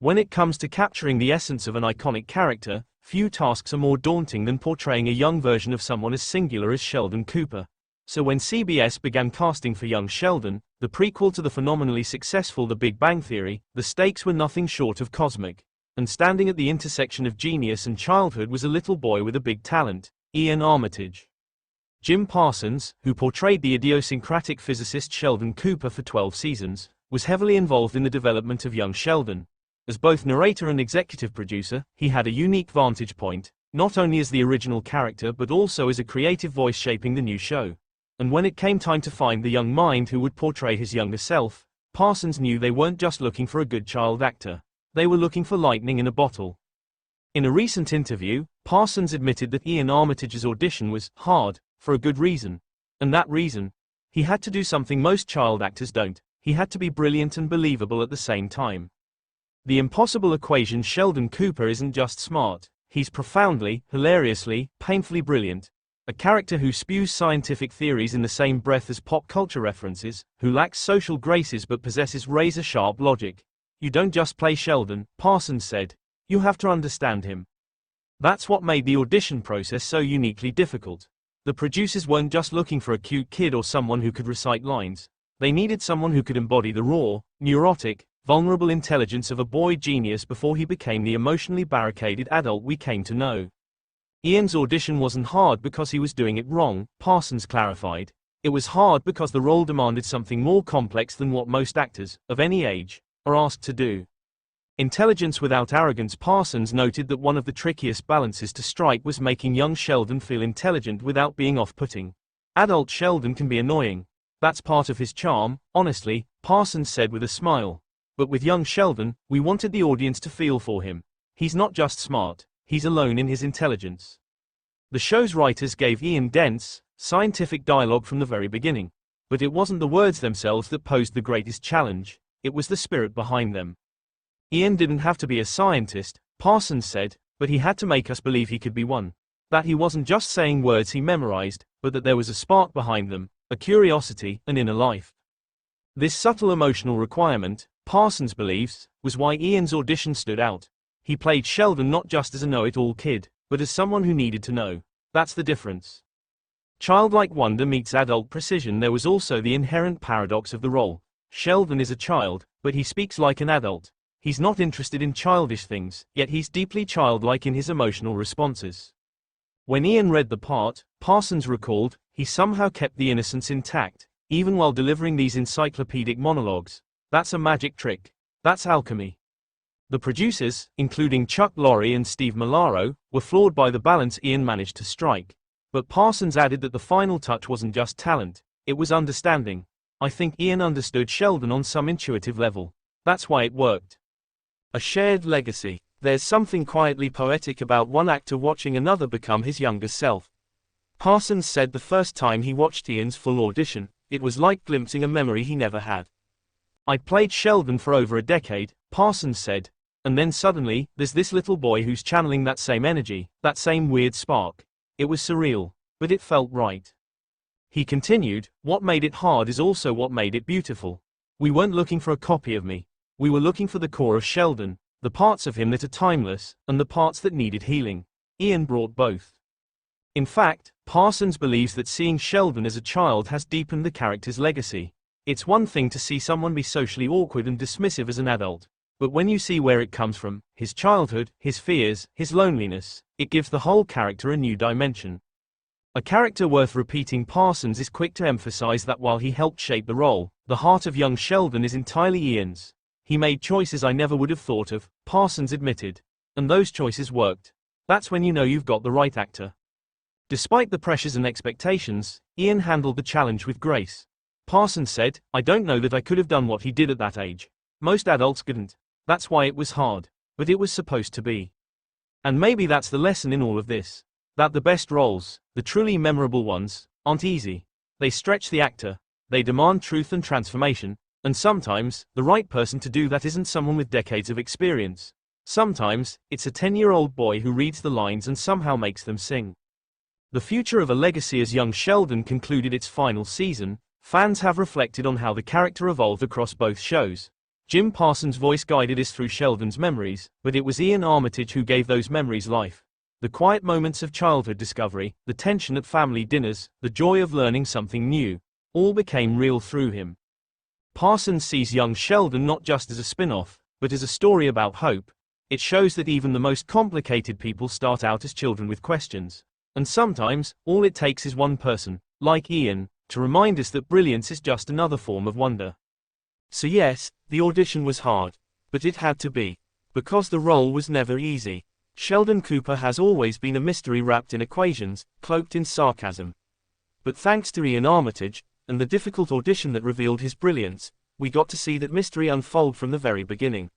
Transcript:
When it comes to capturing the essence of an iconic character, few tasks are more daunting than portraying a young version of someone as singular as Sheldon Cooper. So when CBS began casting for young Sheldon, the prequel to the phenomenally successful The Big Bang Theory, the stakes were nothing short of cosmic. And standing at the intersection of genius and childhood was a little boy with a big talent, Iain Armitage. Jim Parsons, who portrayed the idiosyncratic physicist Sheldon Cooper for 12 seasons, was heavily involved in the development of young Sheldon. As both narrator and executive producer, he had a unique vantage point, not only as the original character but also as a creative voice shaping the new show. And when it came time to find the young mind who would portray his younger self, Parsons knew they weren't just looking for a good child actor. They were looking for lightning in a bottle. In a recent interview, Parsons admitted that Iain Armitage's audition was hard, for a good reason. And that reason? He had to do something most child actors don't. He had to be brilliant and believable at the same time. The impossible equation: Sheldon Cooper isn't just smart, he's profoundly, hilariously, painfully brilliant. A character who spews scientific theories in the same breath as pop culture references, who lacks social graces but possesses razor-sharp logic. You don't just play Sheldon, Parsons said. You have to understand him. That's what made the audition process so uniquely difficult. The producers weren't just looking for a cute kid or someone who could recite lines. They needed someone who could embody the raw, neurotic, vulnerable intelligence of a boy genius before he became the emotionally barricaded adult we came to know. Iain's audition wasn't hard because he was doing it wrong, Parsons clarified. It was hard because the role demanded something more complex than what most actors, of any age, are asked to do. Intelligence without arrogance. Parsons noted that one of the trickiest balances to strike was making young Sheldon feel intelligent without being off-putting. Adult Sheldon can be annoying. That's part of his charm, honestly, Parsons said with a smile. But with young Sheldon, we wanted the audience to feel for him. He's not just smart, he's alone in his intelligence. The show's writers gave Iain dense, scientific dialogue from the very beginning. But it wasn't the words themselves that posed the greatest challenge, it was the spirit behind them. Iain didn't have to be a scientist, Parsons said, but he had to make us believe he could be one. That he wasn't just saying words he memorized, but that there was a spark behind them, a curiosity, an inner life. This subtle emotional requirement, Parsons believes, was why Iain's audition stood out. He played Sheldon not just as a know-it-all kid, but as someone who needed to know. That's the difference. Childlike wonder meets adult precision. There was also the inherent paradox of the role. Sheldon is a child, but he speaks like an adult. He's not interested in childish things, yet he's deeply childlike in his emotional responses. When Iain read the part, Parsons recalled, he somehow kept the innocence intact, even while delivering these encyclopedic monologues. That's a magic trick. That's alchemy. The producers, including Chuck Lorre and Steve Malaro, were floored by the balance Iain managed to strike. But Parsons added that the final touch wasn't just talent, it was understanding. I think Iain understood Sheldon on some intuitive level. That's why it worked. A shared legacy. There's something quietly poetic about one actor watching another become his younger self. Parsons said the first time he watched Iain's full audition, it was like glimpsing a memory he never had. I played Sheldon for over a decade, Parsons said, and then suddenly, there's this little boy who's channeling that same energy, that same weird spark. It was surreal, but it felt right. He continued, what made it hard is also what made it beautiful. We weren't looking for a copy of me. We were looking for the core of Sheldon, the parts of him that are timeless, and the parts that needed healing. Iain brought both. In fact, Parsons believes that seeing Sheldon as a child has deepened the character's legacy. It's one thing to see someone be socially awkward and dismissive as an adult. But when you see where it comes from, his childhood, his fears, his loneliness, it gives the whole character a new dimension. A character worth repeating. Parsons is quick to emphasize that while he helped shape the role, the heart of young Sheldon is entirely Iain's. He made choices I never would have thought of, Parsons admitted. And those choices worked. That's when you know you've got the right actor. Despite the pressures and expectations, Iain handled the challenge with grace. Parsons said, I don't know that I could have done what he did at that age. Most adults couldn't. That's why it was hard. But it was supposed to be. And maybe that's the lesson in all of this. That the best roles, the truly memorable ones, aren't easy. They stretch the actor. They demand truth and transformation. And sometimes, the right person to do that isn't someone with decades of experience. Sometimes, it's a 10-year-old boy who reads the lines and somehow makes them sing. The future of a legacy. As young Sheldon concluded its final season, fans have reflected on how the character evolved across both shows. Jim Parsons' voice guided us through Sheldon's memories, but it was Iain Armitage who gave those memories life. The quiet moments of childhood discovery, the tension at family dinners, the joy of learning something new, all became real through him. Parsons sees young Sheldon not just as a spin-off, but as a story about hope. It shows that even the most complicated people start out as children with questions. And sometimes, all it takes is one person, like Iain, to remind us that brilliance is just another form of wonder. So yes, the audition was hard. But it had to be. Because the role was never easy. Sheldon Cooper has always been a mystery wrapped in equations, cloaked in sarcasm. But thanks to Iain Armitage, and the difficult audition that revealed his brilliance, we got to see that mystery unfold from the very beginning.